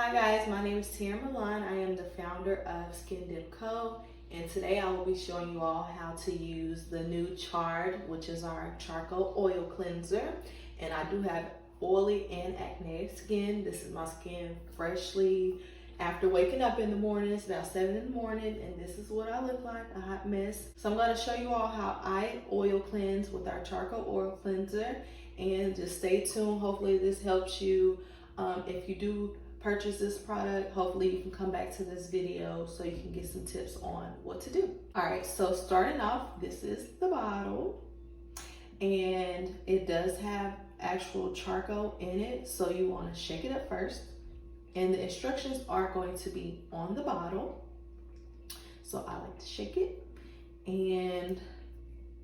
Hi guys, my name is Tiara Milan. I am the founder of Skin Dip Co. And today I will be showing you all how to use the new CHARRED, which is our charcoal oil cleanser. And I do have oily and acne skin. This is my skin freshly after waking up in the morning. It's about 7 in the morning and this is what I look like, a hot mess. So I'm going to show you all how I oil cleanse with our charcoal oil cleanser. And just stay tuned. Hopefully this helps you. If you do purchase this product, hopefully you can come back to this video so you can get some tips on what to do. All right, so starting off, this is the bottle and it does have actual charcoal in it, so you want to shake it up first, and the instructions are going to be on the bottle. So I like to shake it, and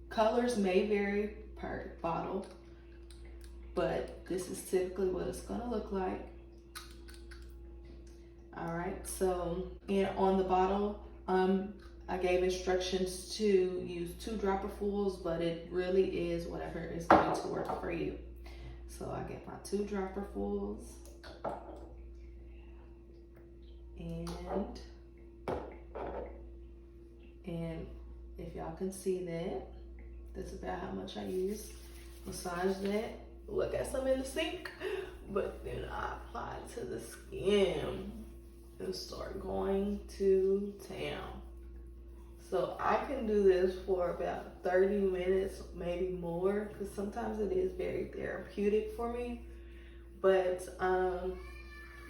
colors may vary per bottle, but this is typically what it's going to look like. All right, so and on the bottle, I gave instructions to use 2 dropperfuls, but it really is whatever is going to work for you. So I get my 2 dropperfuls, and if y'all can see that, that's about how much I use. Massage that. Look, I got some in the sink, but then I apply it to the skin and start going to town. So I can do this for about 30 minutes, maybe more, because sometimes it is very therapeutic for me. But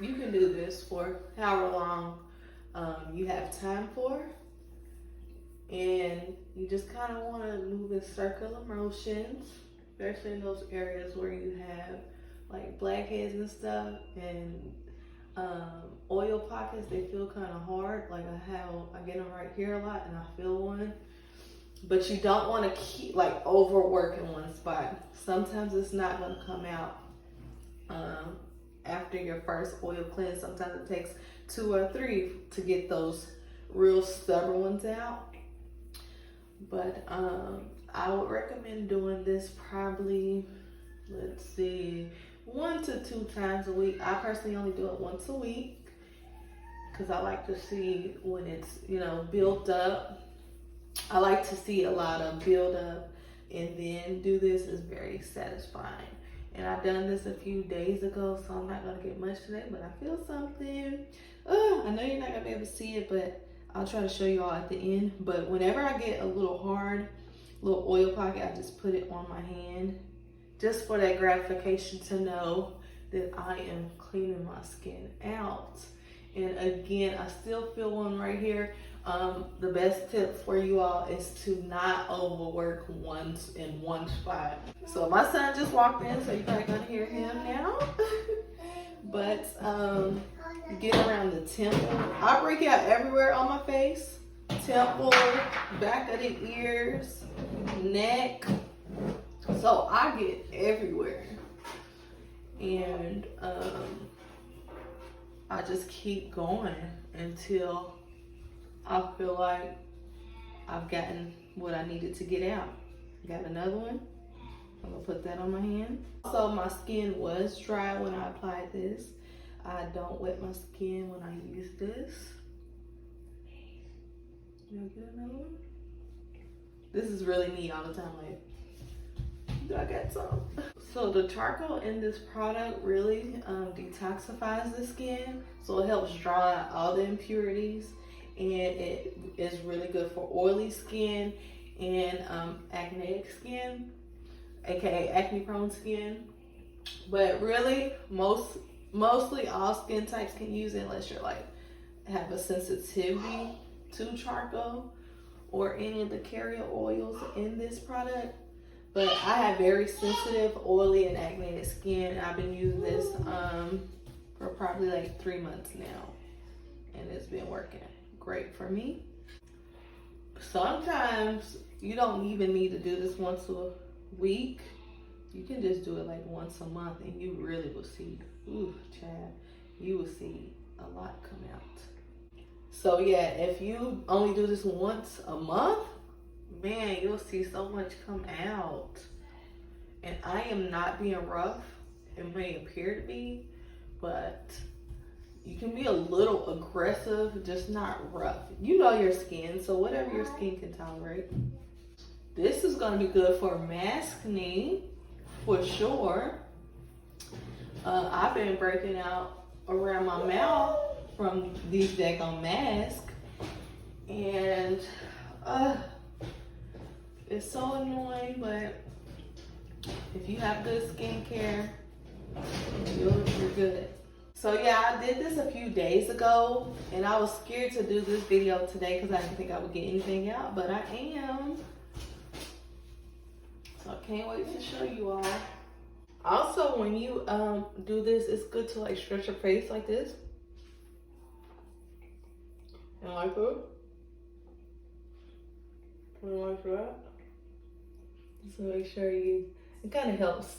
you can do this for however long you have time for. And you just kind of want to move in circular motions, especially in those areas where you have like blackheads and stuff, and oil pockets. They feel kind of hard. Like I get them right here a lot and I feel one, but you don't want to keep like overworking one spot. Sometimes it's not going to come out after your first oil cleanse. Sometimes it takes 2 or 3 to get those real stubborn ones out. But I would recommend doing this probably, let's see, 1 to 2 times a week. I personally only do it once a week because I like to see when it's, built up. I like to see a lot of build up and then do this. Is very satisfying. And I've done this a few days ago, so I'm not going to get much today, but I feel something. I know you're not going to be able to see it, but I'll try to show you all at the end. But whenever I get a little hard, little oil pocket, I just put it on my hand, just for that gratification to know that I am cleaning my skin out. And again, I still feel one right here. The best tip for you all is to not overwork once in one spot. So my son just walked in, so you're probably gonna hear him now. But get around the temple. I break out everywhere on my face. Temple, back of the ears, neck. So I get everywhere, and I just keep going until I feel like I've gotten what I needed to get out. Got another one. I'm gonna put that on my hand. So my skin was dry when I applied this. I don't wet my skin when I use this. You want to get another one? This is really me all the time, like, I got some. So the charcoal in this product really detoxifies the skin, so it helps dry out all the impurities, and it is really good for oily skin and acneic skin, aka acne prone skin. But really mostly all skin types can use it, unless you're like have a sensitivity to charcoal or any of the carrier oils in this product. But I have very sensitive, oily, and acne skin. I've been using this for probably like 3 months now, and it's been working great for me. Sometimes you don't even need to do this once a week. You can just do it like once a month, and you really will see, ooh, Chad, you will see a lot come out. So yeah, if you only do this once a month, man, you'll see so much come out. And I am not being rough. It may appear to be, but you can be a little aggressive, just not rough. You know your skin, so whatever your skin can tolerate. This is gonna be good for maskne, for sure. I've been breaking out around my mouth from these daggone masks, and it's so annoying, but if you have good skincare, you're good. So yeah, I did this a few days ago, and I was scared to do this video today because I didn't think I would get anything out, but I am. So I can't wait to show you all. Also, when you do this, it's good to like stretch your face like this. And like that. And like that. So make sure it kind of helps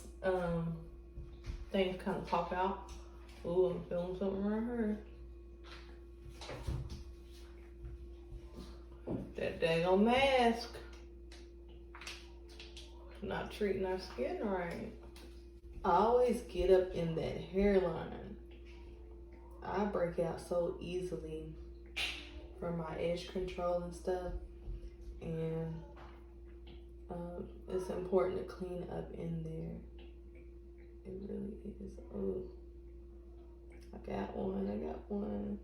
things kind of pop out. Ooh, I'm feeling something right here. That daggone mask. Not treating our skin right. I always get up in that hairline. I break out so easily from my edge control and stuff. And it's important to clean up in there. It really is. Oh, I got one.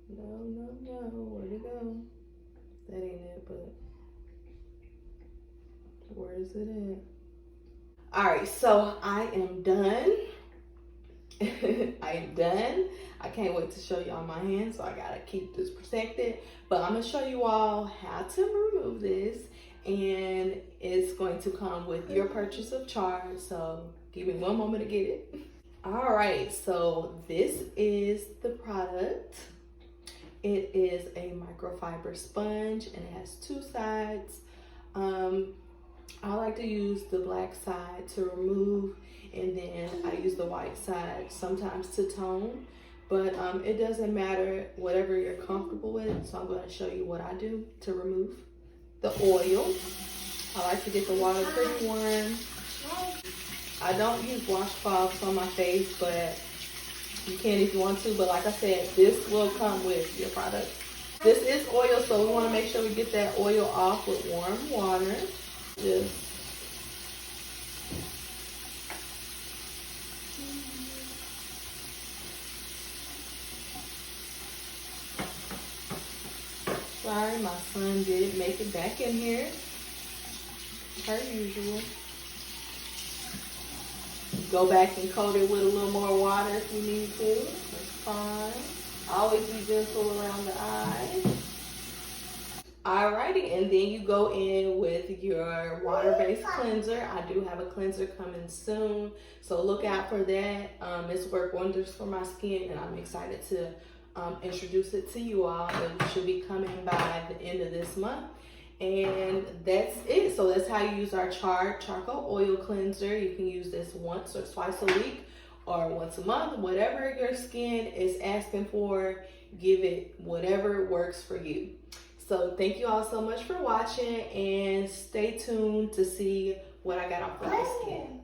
No, where'd it go? That ain't it, but where is it at? All right, so I am done. I am done. I can't wait to show y'all my hands, so I gotta keep this protected. But I'm gonna show you all how to remove this, and it's going to come with your purchase of CHARRED. So give me one moment to get it. All right, so this is the product. It is a microfiber sponge, and it has two sides. I like to use the black side to remove, and then I use the white side sometimes to tone, but it doesn't matter, whatever you're comfortable with. So I'm going to show you what I do to remove the oil. I like to get the water pretty warm. I don't use washcloths on my face, but you can if you want to. But like I said, this will come with your product. This is oil, so we want to make sure we get that oil off with warm water. Just sorry, my son did make it back in here, per usual. Go back and coat it with a little more water if you need to. That's fine. Always be gentle around the eyes. Alrighty, and then you go in with your water-based cleanser. I do have a cleanser coming soon, so look out for that. It's worked wonders for my skin, and I'm excited to introduce it to you all. It should be coming by the end of this month, and that's it. So that's how you use our CHARRED charcoal oil cleanser. You can use this once or twice a week or once a month, whatever your skin is asking for. Give it whatever works for you. So thank you all so much for watching, and stay tuned to see what I got on for my skin.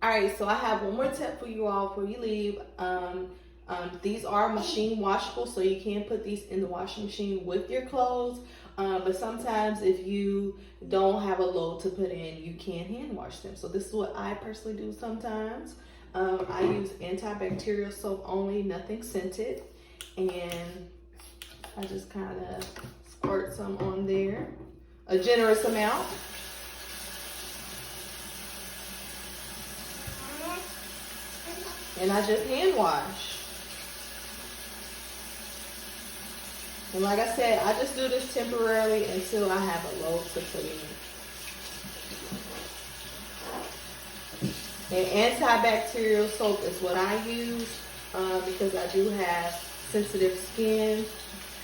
All right, so I have one more tip for you all before you leave. These are machine washable, so you can put these in the washing machine with your clothes. But sometimes if you don't have a load to put in, you can hand wash them. So this is what I personally do sometimes. I use antibacterial soap only, nothing scented. And I just kind of squirt some on there, a generous amount. And I just hand wash. And like I said, I just do this temporarily until I have a load to put in. And antibacterial soap is what I use because I do have sensitive skin.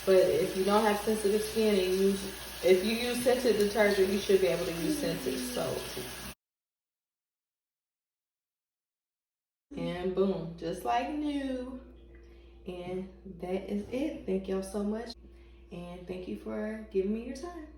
But if you don't have sensitive skin and if you use sensitive detergent, you should be able to use sensitive soap. And boom, just like new. And that is it. Thank y'all so much. And thank you for giving me your time.